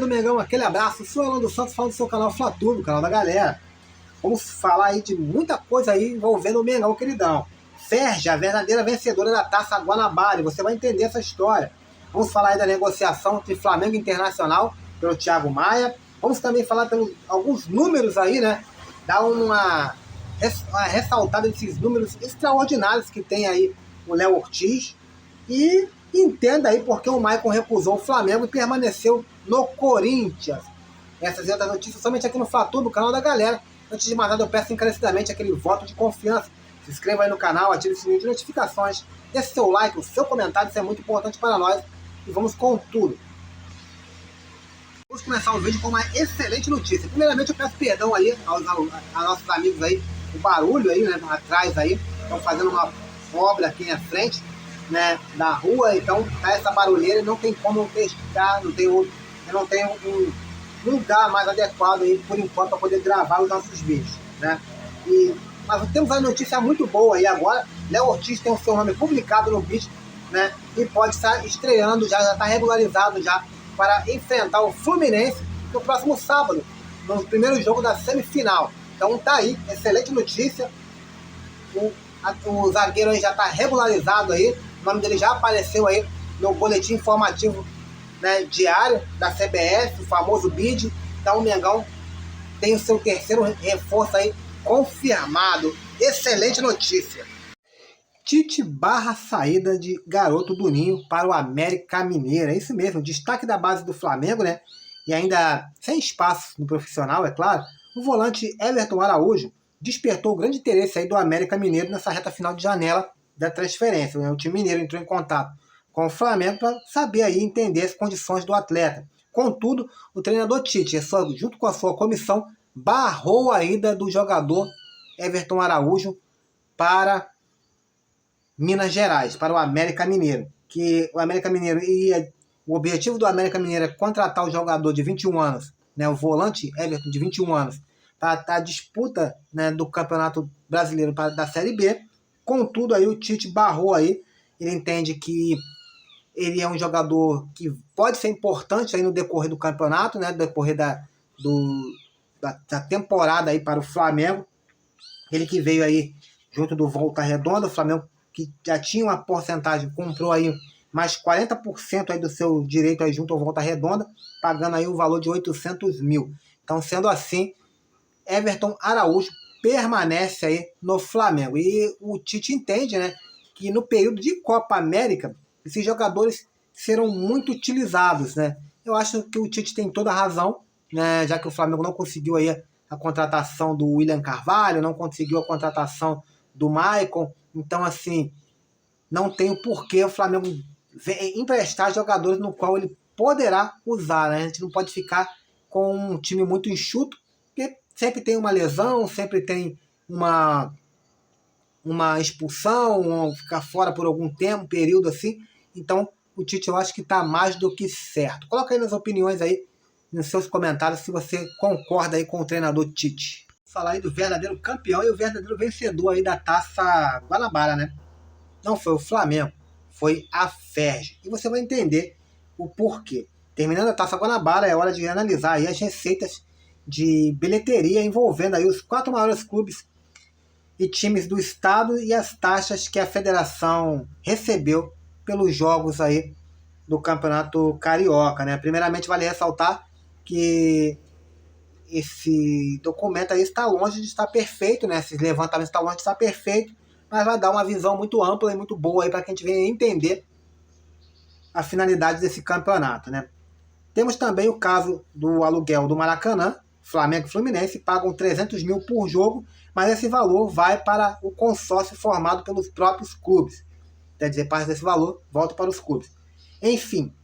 do Mengão, aquele abraço. Sou Orlando Santos, falando do seu canal Fla-Tudo, canal da galera. Vamos falar aí de muita coisa aí envolvendo o Mengão, queridão. Ferja, a verdadeira vencedora da Taça Guanabara, você vai entender essa história. Vamos falar aí da negociação entre Flamengo e Internacional pelo Thiago Maia. Vamos também falar pelos alguns números aí, né? Dar uma ressaltada nesses números extraordinários que tem aí o Léo Ortiz. E entenda aí porque o Maicon recusou o Flamengo e permaneceu no Corinthians. Essas e outras notícias somente aqui no Fla-Tudo, canal da galera. Antes de mais nada, eu peço encarecidamente aquele voto de confiança. Se inscreva aí no canal, ative o sininho de notificações, deixe seu like, o seu comentário, isso é muito importante para nós. E vamos com tudo. Vamos começar o vídeo com uma excelente notícia. Primeiramente, eu peço perdão aí aos nossos amigos aí, o barulho aí, né, atrás aí. Estão fazendo uma obra aqui na frente, né, da rua, então tá essa barulheira e não tem como eu pescar, eu não tenho um lugar mais adequado aí, por enquanto, para poder gravar os nossos vídeos, né. Mas temos uma notícia muito boa aí agora. Léo Ortiz tem o seu nome publicado no vídeo, né? E pode estar estreando, já está regularizado já para enfrentar o Fluminense no próximo sábado, no primeiro jogo da semifinal. Então tá aí, excelente notícia. O zagueiro aí já está regularizado aí, o nome dele já apareceu aí no boletim informativo, né, diário da CBF, o famoso BID. Então o Mengão tem o seu terceiro reforço aí confirmado. Excelente notícia. Tite barra saída de garoto do Ninho para o América Mineiro. É isso mesmo, destaque da base do Flamengo, né? E ainda sem espaço no profissional, é claro. O volante Everton Araújo despertou grande interesse aí do América Mineiro nessa reta final de janela da transferência, né? O time mineiro entrou em contato com o Flamengo para saber aí, entender as condições do atleta. Contudo, o treinador Tite, junto com a sua comissão, barrou a ida do jogador Everton Araújo para Minas Gerais, para o América Mineiro. Que o América Mineiro o objetivo do América Mineiro é contratar o jogador de 21 anos, né, o volante Everton de 21 anos, para a disputa, né, do Campeonato Brasileiro da Série B. Contudo, aí o Tite barrou aí. Ele entende que ele é um jogador que pode ser importante aí no decorrer do campeonato, né, no decorrer da temporada aí para o Flamengo. Ele que veio aí junto do Volta Redonda, o Flamengo que já tinha uma porcentagem, comprou aí mais 40% aí do seu direito aí junto ao Volta Redonda, pagando aí o valor de 800 mil. Então, sendo assim, Everton Araújo permanece aí no Flamengo. E o Tite entende, né, que no período de Copa América, esses jogadores serão muito utilizados, né? Eu acho que o Tite tem toda a razão, né, já que o Flamengo não conseguiu aí a contratação do William Carvalho, não conseguiu a contratação do Maicon. Então, assim, não tem o porquê o Flamengo emprestar jogadores no qual ele poderá usar, né? A gente não pode ficar com um time muito enxuto, porque sempre tem uma lesão, sempre tem uma expulsão, ou ficar fora por algum tempo, período assim. Então, o Tite eu acho que está mais do que certo. Coloca aí nas opiniões aí, nos seus comentários, se você concorda aí com o treinador Tite. Vou falar aí do verdadeiro campeão e o verdadeiro vencedor aí da Taça Guanabara, né? Não foi o Flamengo, foi a Ferj. E você vai entender o porquê. Terminando a Taça Guanabara, é hora de analisar aí as receitas de bilheteria envolvendo aí os 4 maiores clubes e times do estado e as taxas que a federação recebeu pelos jogos aí do Campeonato Carioca, né? Primeiramente, vale ressaltar que esse documento aí está longe de estar perfeito, né? Esse levantamento está longe de estar perfeito, mas vai dar uma visão muito ampla e muito boa aí para que a gente venha entender a finalidade desse campeonato, né? Temos também o caso do aluguel do Maracanã. Flamengo e Fluminense pagam 300 mil por jogo, mas esse valor vai para o consórcio formado pelos próprios clubes. Quer dizer, parte desse valor volta para os clubes. Enfim,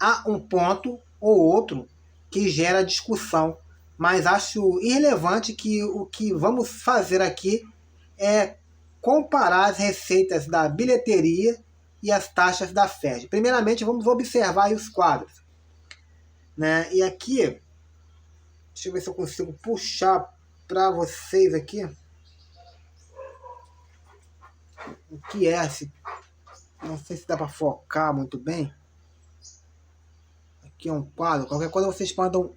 há um ponto ou outro que gera discussão, mas acho irrelevante que o que vamos fazer aqui é comparar as receitas da bilheteria e as taxas da Ferj. Primeiramente, vamos observar aí os quadros, né? E aqui, deixa eu ver se eu consigo puxar para vocês aqui o que é esse. Não sei se dá para focar muito bem. Aqui é um quadro. Qualquer coisa vocês mandam,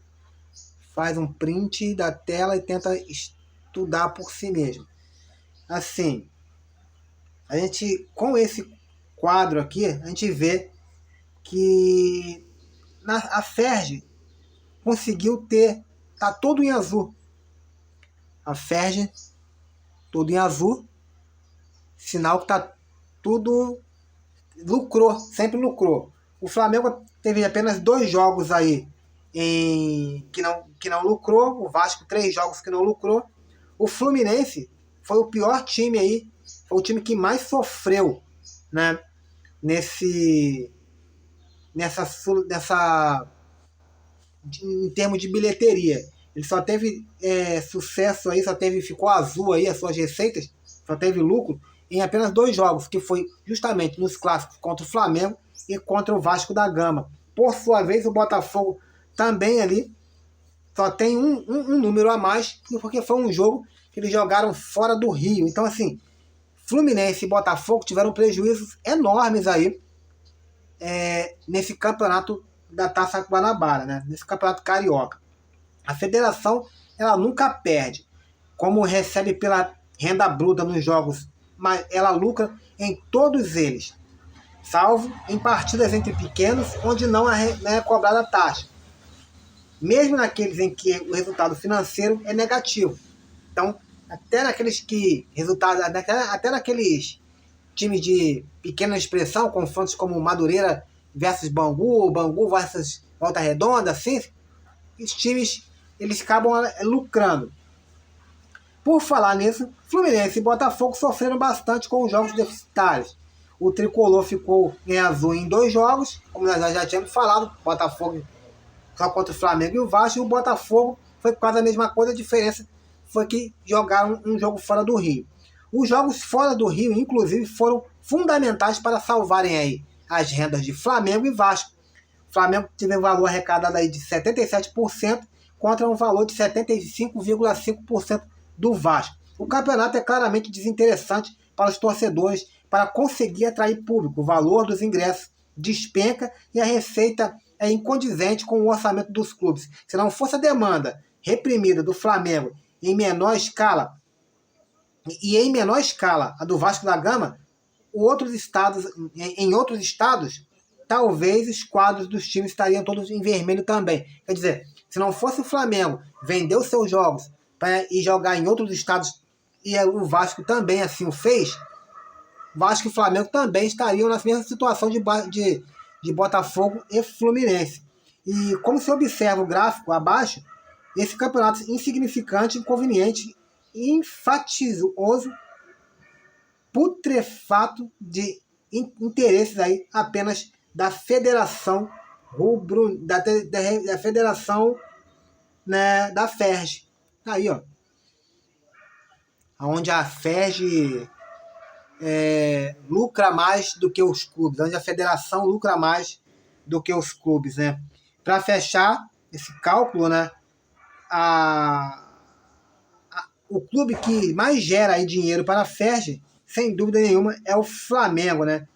faz um print da tela e tenta estudar por si mesmo. Assim, a gente, com esse quadro aqui, a gente vê que a Ferg conseguiu ter, tá todo em azul. A Ferg, tudo em azul, sinal que tá tudo lucrou, sempre lucrou. O Flamengo teve apenas 2 jogos aí que não lucrou, o Vasco 3 jogos que não lucrou. O Fluminense foi o pior time aí, foi o time que mais sofreu, né, nessa em termos de bilheteria. Ele só teve sucesso aí, ficou azul aí as suas receitas, só teve lucro em apenas 2 jogos, que foi justamente nos clássicos contra o Flamengo e contra o Vasco da Gama. Por sua vez, o Botafogo também ali só tem um número a mais, porque foi um jogo que eles jogaram fora do Rio. Então, assim, Fluminense e Botafogo tiveram prejuízos enormes aí nesse campeonato da Taça Guanabara, né? Nesse campeonato carioca. A federação, ela nunca perde, como recebe pela renda bruta nos jogos, mas ela lucra em todos eles, salvo em partidas entre pequenos, onde não é cobrada a taxa, mesmo naqueles em que o resultado financeiro é negativo. Então, até naqueles até naqueles times de pequena expressão, confrontos como Madureira versus Bangu, Bangu versus Volta Redonda, assim, os times eles acabam lucrando. Por falar nisso, Fluminense e Botafogo sofreram bastante com os jogos deficitários. O tricolor ficou em azul em 2 jogos, como nós já tínhamos falado, Botafogo só contra o Flamengo e o Vasco, e o Botafogo foi quase a mesma coisa, a diferença foi que jogaram um jogo fora do Rio. Os jogos fora do Rio, inclusive, foram fundamentais para salvarem aí as rendas de Flamengo e Vasco. O Flamengo teve um valor arrecadado aí de 77% contra um valor de 75,5% do Vasco. O campeonato é claramente desinteressante para os torcedores para conseguir atrair público. O valor dos ingressos despenca e a receita é incondizente com o orçamento dos clubes. Se não fosse a demanda reprimida do Flamengo em menor escala a do Vasco da Gama, em outros estados, talvez os quadros dos times estariam todos em vermelho também. Quer dizer, se não fosse o Flamengo vender os seus jogos para ir jogar em outros estados, e o Vasco também assim o fez, Vasco e Flamengo também estariam na mesma situação de Botafogo e Fluminense. E como se observa o gráfico abaixo, esse campeonato insignificante, inconveniente, enfatizoso, putrefato de interesses aí apenas da Federação da Federação, né, da Ferg. Aí, ó, onde a Ferg lucra mais do que os clubes, onde a federação lucra mais do que os clubes, né? Para fechar esse cálculo, né, o clube que mais gera aí dinheiro para a Ferg, sem dúvida nenhuma, é o Flamengo, né?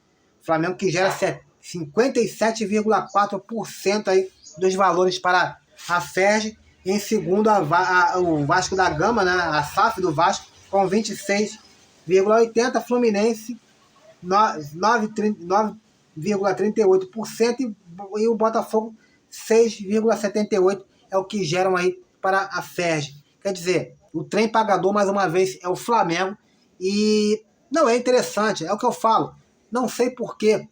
O Flamengo que gera 57,4% aí dos valores para a Ferg. Em segundo, o Vasco da Gama, né, a SAF do Vasco, com 26,80%, Fluminense 9,38% e o Botafogo 6,78% é o que geram aí para a Ferg. Quer dizer, o trem pagador mais uma vez é o Flamengo e não é interessante, é o que eu falo. Não sei por que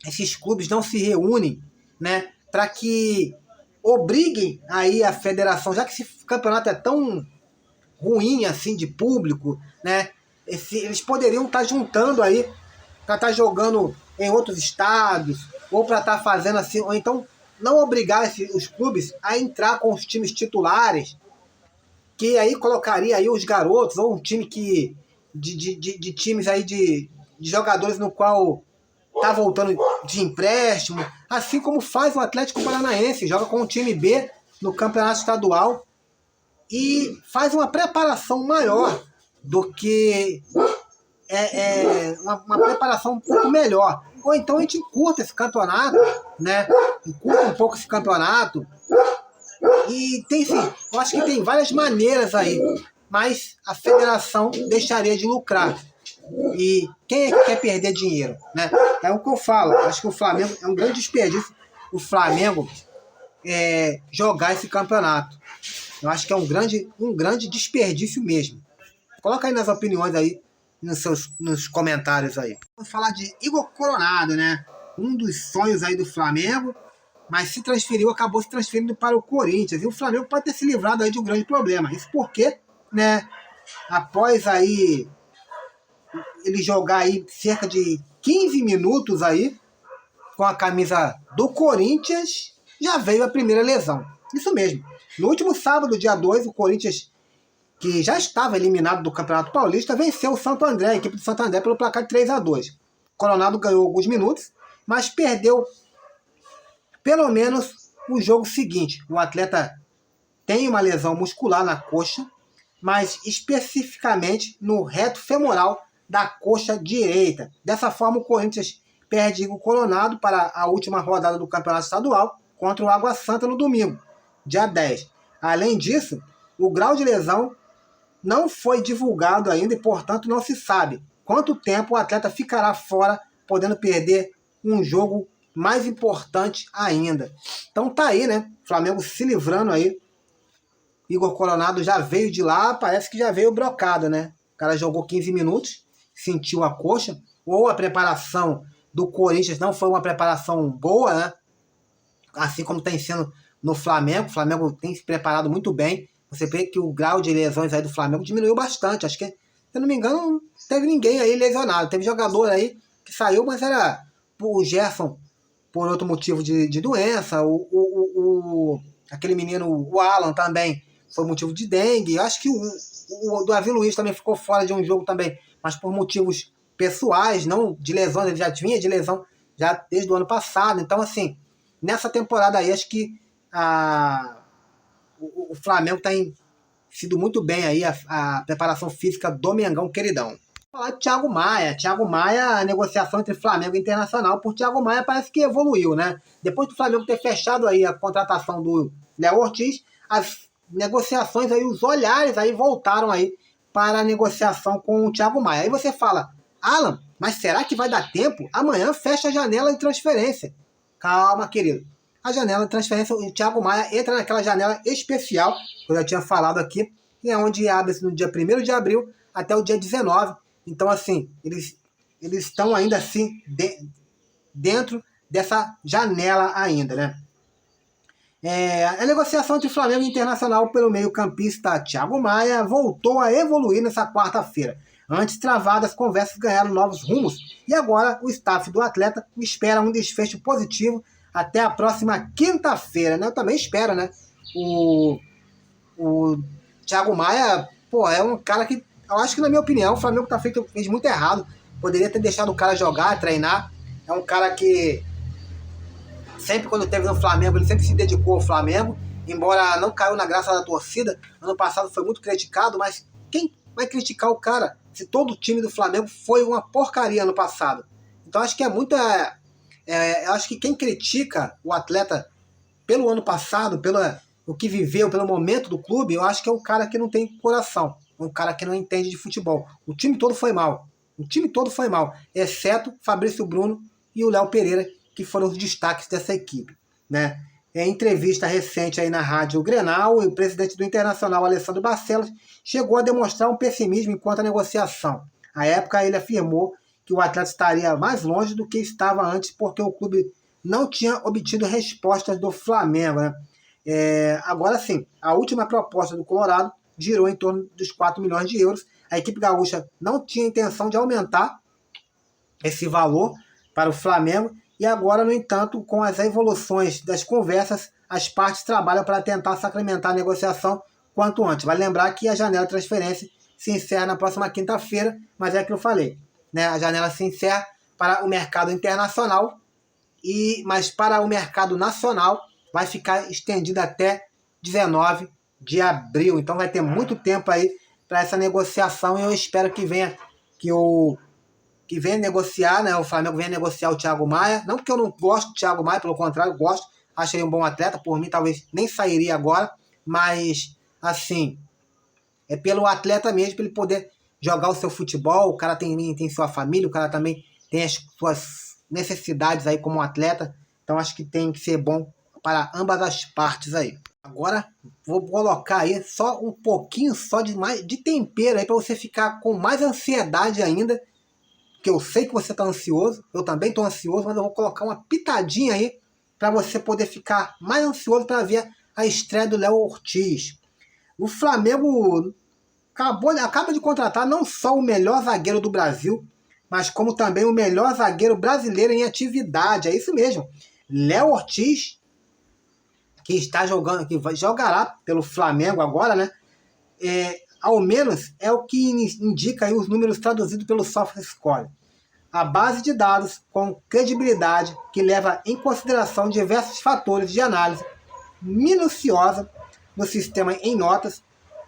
esses clubes não se reúnem, né, para que obriguem aí a federação, já que esse campeonato é tão ruim assim de público, né? Eles poderiam estar juntando aí para estar jogando em outros estados, ou para estar fazendo assim, ou então não obrigar os clubes a entrar com os times titulares, que aí colocaria aí os garotos, ou um time que de times aí de jogadores no qual tá voltando de empréstimo, assim como faz o Atlético Paranaense, joga com o time B no campeonato estadual e faz uma preparação maior do que uma preparação um pouco melhor. Ou então a gente encurta esse campeonato, né? Encurta um pouco esse campeonato. E tem sim, eu acho que tem várias maneiras aí, mas a federação deixaria de lucrar. E quem é que quer perder dinheiro, né? É o que eu falo, acho que o Flamengo é um grande desperdício, o Flamengo jogar esse campeonato. Eu acho que é um grande desperdício mesmo. Coloca aí nas opiniões aí, nos comentários aí. Vamos falar de Igor Coronado, né? Um dos sonhos aí do Flamengo, mas acabou se transferindo para o Corinthians. E o Flamengo pode ter se livrado aí de um grande problema. Isso porque, né, após aí ele jogar aí cerca de 15 minutos aí com a camisa do Corinthians, já veio a primeira lesão. Isso mesmo. No último sábado, dia 2, o Corinthians, que já estava eliminado do Campeonato Paulista, venceu o Santo André, a equipe do Santo André, pelo placar de 3-2. Coronado ganhou alguns minutos, mas perdeu pelo menos o jogo seguinte. O atleta tem uma lesão muscular na coxa, mas especificamente no reto femoral da coxa direita. Dessa forma, o Corinthians perde Igor Coronado para a última rodada do Campeonato Estadual contra o Água Santa no domingo, dia 10. Além disso, o grau de lesão não foi divulgado ainda e, portanto, não se sabe quanto tempo o atleta ficará fora, podendo perder um jogo mais importante ainda. Então tá aí, né? Flamengo se livrando aí. Igor Coronado já veio de lá, parece que já veio brocado, né? O cara jogou 15 minutos, sentiu a coxa, ou a preparação do Corinthians não foi uma preparação boa, né? Assim como tem sendo no Flamengo. O Flamengo tem se preparado muito bem. Você vê que o grau de lesões aí do Flamengo diminuiu bastante. Acho que, se eu não me engano, não teve ninguém aí lesionado. Teve jogador aí que saiu, mas era o Gerson por outro motivo de doença. Aquele menino, o Alan, também foi motivo de dengue. Acho que o Davi Luiz também ficou fora de um jogo também, mas por motivos pessoais, não de lesões. Ele já vinha de lesão já desde o ano passado. Então, assim, nessa temporada aí, acho que o Flamengo tem sido muito bem aí a preparação física do Mengão queridão. Falar de Thiago Maia. Thiago Maia, a negociação entre Flamengo e Internacional por Thiago Maia parece que evoluiu, né? Depois do Flamengo ter fechado aí a contratação do Léo Ortiz, as negociações aí, os olhares aí voltaram aí para a negociação com o Thiago Maia. Aí você fala, Alan, mas será que vai dar tempo? Amanhã fecha a janela de transferência. Calma, querido. A janela de transferência, o Thiago Maia entra naquela janela especial, que eu já tinha falado aqui, que é onde abre-se no dia 1º de abril até o dia 19. Então, assim, eles estão ainda assim dentro dessa janela ainda, né? A negociação entre Flamengo e Internacional pelo meio-campista Thiago Maia voltou a evoluir nessa quarta-feira. Antes travadas, as conversas ganharam novos rumos e agora o staff do atleta espera um desfecho positivo até a próxima quinta-feira, né? Eu também espero, né? O Thiago Maia, pô, é um cara que, eu acho que, na minha opinião, o Flamengo fez muito errado. Poderia ter deixado o cara jogar, treinar. É um cara que sempre, quando esteve no Flamengo, ele sempre se dedicou ao Flamengo, embora não caiu na graça da torcida. Ano passado foi muito criticado, mas quem vai criticar o cara se todo o time do Flamengo foi uma porcaria ano passado? Então acho que eu acho que quem critica o atleta pelo ano passado, pelo o que viveu, pelo momento do clube, eu acho que é um cara que não tem coração, um cara que não entende de futebol. O time todo foi mal. O time todo foi mal, exceto Fabrício Bruno e o Léo Pereira, que foram os destaques dessa equipe, né? Em entrevista recente aí na Rádio Grenal, o presidente do Internacional, Alessandro Barcelos, chegou a demonstrar um pessimismo enquanto à negociação. À época, ele afirmou que o atleta estaria mais longe do que estava antes, porque o clube não tinha obtido respostas do Flamengo, né? Agora sim, a última proposta do Colorado girou em torno dos 4 milhões de euros. A equipe gaúcha não tinha intenção de aumentar esse valor para o Flamengo e agora, no entanto, com as evoluções das conversas, as partes trabalham para tentar sacramentar a negociação quanto antes. Vale lembrar que a janela de transferência se encerra na próxima quinta-feira, mas é o que eu falei, né? A janela se encerra para o mercado internacional, mas para o mercado nacional vai ficar estendida até 19 de abril. Então vai ter muito tempo aí para essa negociação e eu espero que venha que vem negociar, né? O Flamengo vem negociar o Thiago Maia. Não porque eu não gosto do Thiago Maia, pelo contrário, eu gosto. Acho ele um bom atleta. Por mim, talvez nem sairia agora. Mas, assim, é pelo atleta mesmo, para ele poder jogar o seu futebol. O cara tem sua família, o cara também tem as suas necessidades aí como atleta. Então, acho que tem que ser bom para ambas as partes aí. Agora, vou colocar aí só um pouquinho só de tempero aí para você ficar com mais ansiedade ainda. Que eu sei que você está ansioso, eu também estou ansioso, mas eu vou colocar uma pitadinha aí para você poder ficar mais ansioso para ver a estreia do Léo Ortiz. O Flamengo acaba de contratar não só o melhor zagueiro do Brasil, mas como também o melhor zagueiro brasileiro em atividade. É isso mesmo. Léo Ortiz, que está jogando, que jogará pelo Flamengo agora, né? Ao menos é o que indica aí os números traduzidos pelo SofaScore. A base de dados com credibilidade que leva em consideração diversos fatores de análise minuciosa no sistema em notas.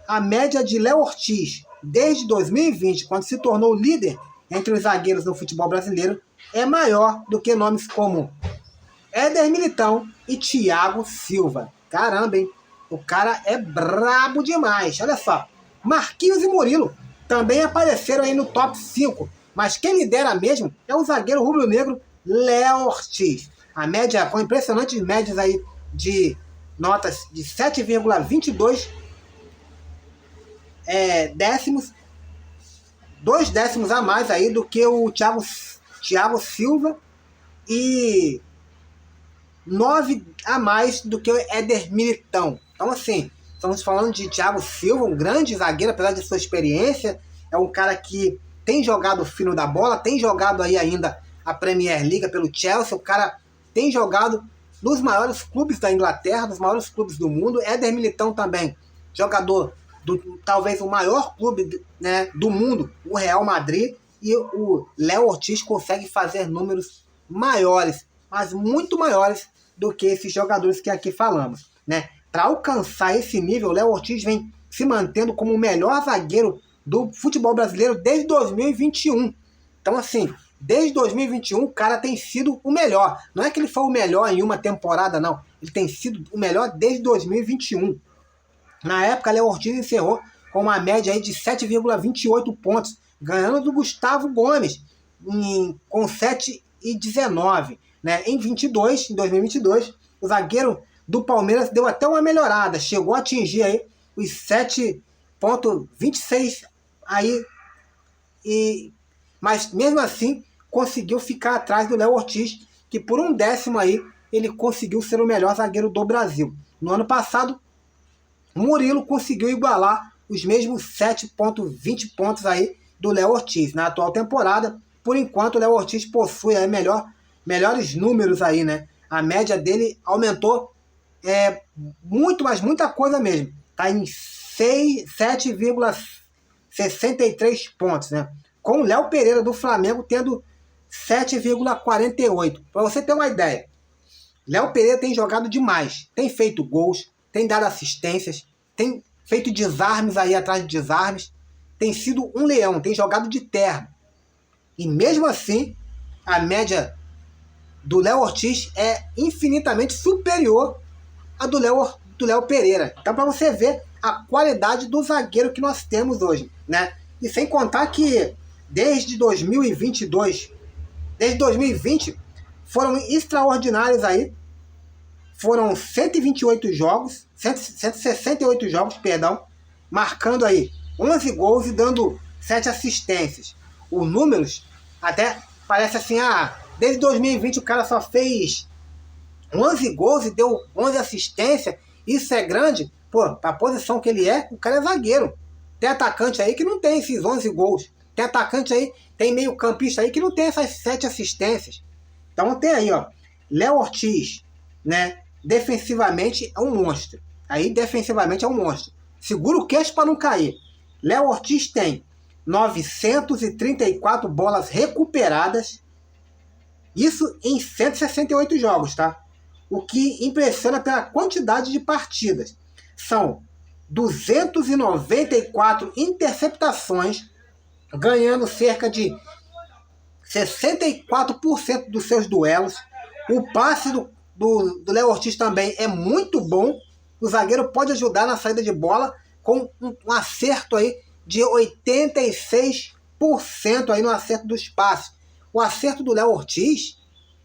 A média de Léo Ortiz, desde 2020, quando se tornou líder entre os zagueiros no futebol brasileiro, é maior do que nomes como Éder Militão e Thiago Silva. Caramba, hein? O cara é brabo demais. Olha só. Marquinhos e Murilo também apareceram aí no top 5. Mas quem lidera mesmo é o zagueiro rubro-negro Léo Ortiz. A média, com impressionantes médias aí de notas de 7,22 décimos. 2 décimos a mais aí do que o Thiago Silva e 9 a mais do que o Éder Militão. Então, assim, estamos falando de Thiago Silva, um grande zagueiro, apesar de sua experiência. É um cara que tem jogado fino da bola, tem jogado aí ainda a Premier League pelo Chelsea. O cara tem jogado nos maiores clubes da Inglaterra, nos maiores clubes do mundo. Éder Militão também, jogador do talvez o maior clube, né, do mundo, o Real Madrid. E o Léo Ortiz consegue fazer números maiores, mas muito maiores do que esses jogadores que aqui falamos, né? Para alcançar esse nível, o Léo Ortiz vem se mantendo como o melhor zagueiro do futebol brasileiro desde 2021. Então, assim, desde 2021 o cara tem sido o melhor. Não é que ele foi o melhor em uma temporada, não. Ele tem sido o melhor desde 2021. Na época, Léo Ortiz encerrou com uma média aí de 7,28 pontos, ganhando do Gustavo Gomes com 7,19. Né? Em 2022, o zagueiro do Palmeiras deu até uma melhorada, chegou a atingir aí os 7,26 aí, mas mesmo assim conseguiu ficar atrás do Léo Ortiz, que por 1 décimo aí ele conseguiu ser o melhor zagueiro do Brasil. No ano passado, Murilo conseguiu igualar os mesmos 7,20 pontos aí do Léo Ortiz. Na atual temporada, por enquanto, o Léo Ortiz possui aí melhores números aí, né? A média dele aumentou muito, mas muita coisa mesmo. Tá em 7,63 pontos, né? Com o Léo Pereira do Flamengo tendo 7,48. Para você ter uma ideia, Léo Pereira tem jogado demais, tem feito gols, tem dado assistências, tem feito desarmes aí atrás de desarmes, tem sido um leão, tem jogado de terra. E mesmo assim, a média do Léo Ortiz é infinitamente superior à do Léo Pereira. Então, para você ver a qualidade do zagueiro que nós temos hoje, né? E sem contar que desde 2020 foram extraordinários aí. Foram 168 jogos, 168 jogos, perdão, marcando aí 11 gols e dando 7 assistências. Os números até parece assim, desde 2020 o cara só fez 11 gols e deu 11 assistências, isso é grande? Pô, pra posição que ele é, o cara é zagueiro. Tem atacante aí que não tem esses 11 gols. Tem atacante aí, tem meio campista aí que não tem essas 7 assistências. Então tem aí, ó, Léo Ortiz, né? Defensivamente é um monstro. Aí defensivamente é um monstro. Segura o queixo para não cair. Léo Ortiz tem 934 bolas recuperadas. Isso em 168 jogos, tá? O que impressiona pela quantidade de partidas. São 294 interceptações ganhando cerca de 64% dos seus duelos. O passe do Léo Ortiz também é muito bom. O zagueiro pode ajudar na saída de bola com um acerto aí de 86% aí no acerto dos passes. O acerto do Léo Ortiz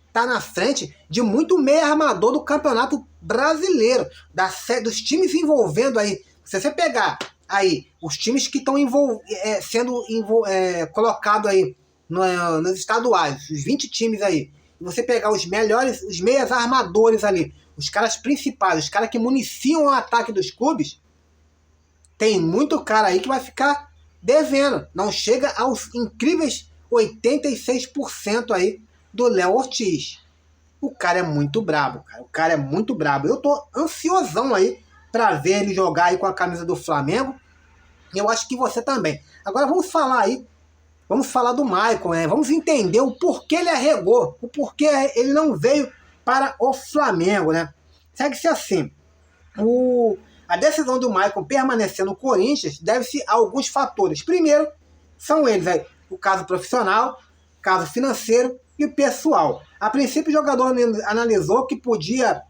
está na frente de muito meio armador do Campeonato Brasileiro, dos times envolvendo aí. Se você pegar aí os times que estão sendo colocados aí nos estaduais, os 20 times aí, e você pegar os melhores, os meias armadores ali, os caras principais, os caras que municiam o ataque dos clubes, tem muito cara aí que vai ficar devendo. Não chega aos incríveis 86% aí do Léo Ortiz. O cara é muito brabo, cara. O cara é muito brabo. Eu tô ansiosão aí pra ver ele jogar aí com a camisa do Flamengo. E eu acho que você também. Agora vamos falar aí. Vamos falar do Maicon, né? Vamos entender o porquê ele arregou. O porquê ele não veio para o Flamengo, né? Segue-se assim. A decisão do Maicon permanecer no Corinthians deve-se a alguns fatores. Primeiro, são eles aí, o caso profissional, caso financeiro e pessoal. A princípio, o jogador analisou que podia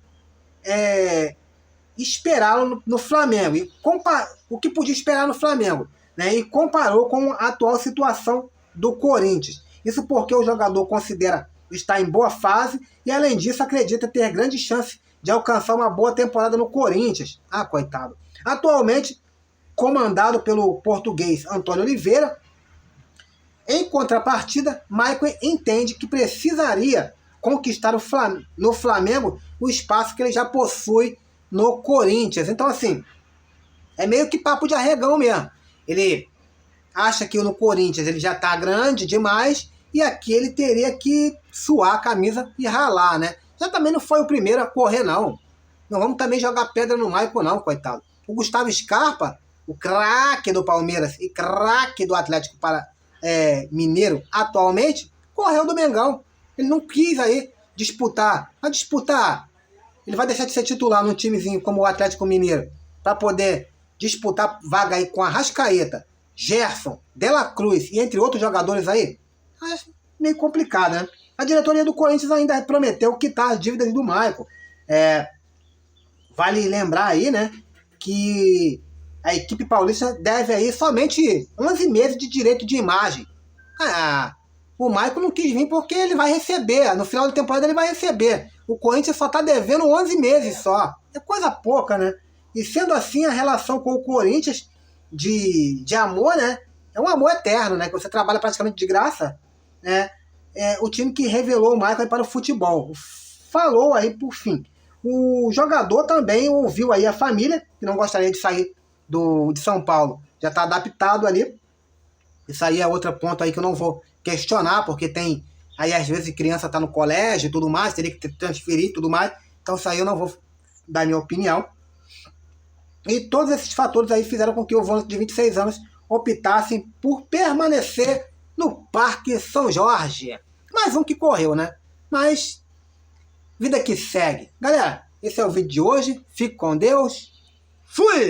esperá-lo no Flamengo. O que podia esperar no Flamengo, né? E comparou com a atual situação do Corinthians. Isso porque o jogador considera estar em boa fase e, além disso, acredita ter grande chance de alcançar uma boa temporada no Corinthians. Ah, coitado. Atualmente, comandado pelo português Antônio Oliveira, em contrapartida, Maicon entende que precisaria conquistar no Flamengo o espaço que ele já possui no Corinthians. Então, assim, é meio que papo de arregão mesmo. Ele acha que no Corinthians ele já tá grande demais e aqui ele teria que suar a camisa e ralar, né? Já também não foi o primeiro a correr, não. Não vamos também jogar pedra no Maicon, não, coitado. O Gustavo Scarpa, o craque do Palmeiras e craque do Atlético Mineiro atualmente, correu do Mengão. Ele não quis aí disputar. Vai disputar. Ele vai deixar de ser titular num timezinho como o Atlético Mineiro para poder disputar vaga aí com a Arrascaeta, Gerson, De La Cruz e entre outros jogadores aí. Acho meio complicado, né? A diretoria do Corinthians ainda prometeu quitar as dívidas do Maicon. Vale lembrar aí, né, que a equipe paulista deve aí somente 11 meses de direito de imagem. O Maicon não quis vir porque ele vai receber. No final da temporada ele vai receber. O Corinthians só está devendo 11 meses só. É coisa pouca, né? E sendo assim, a relação com o Corinthians de amor, né? É um amor eterno, né? Que você trabalha praticamente de graça, né? É o time que revelou o Maicon para o futebol. Falou aí por fim. O jogador também ouviu aí a família, que não gostaria de sair de São Paulo. Já está adaptado ali. Isso aí é outro ponto aí que eu não vou questionar, porque tem aí às vezes criança está no colégio e tudo mais, teria que transferir e tudo mais. Então isso aí eu não vou dar minha opinião. E todos esses fatores aí fizeram com que o volante de 26 anos optassem por permanecer no Parque São Jorge. Mais um que correu, né? Mas vida que segue. Galera, esse é o vídeo de hoje. Fique com Deus. Fui!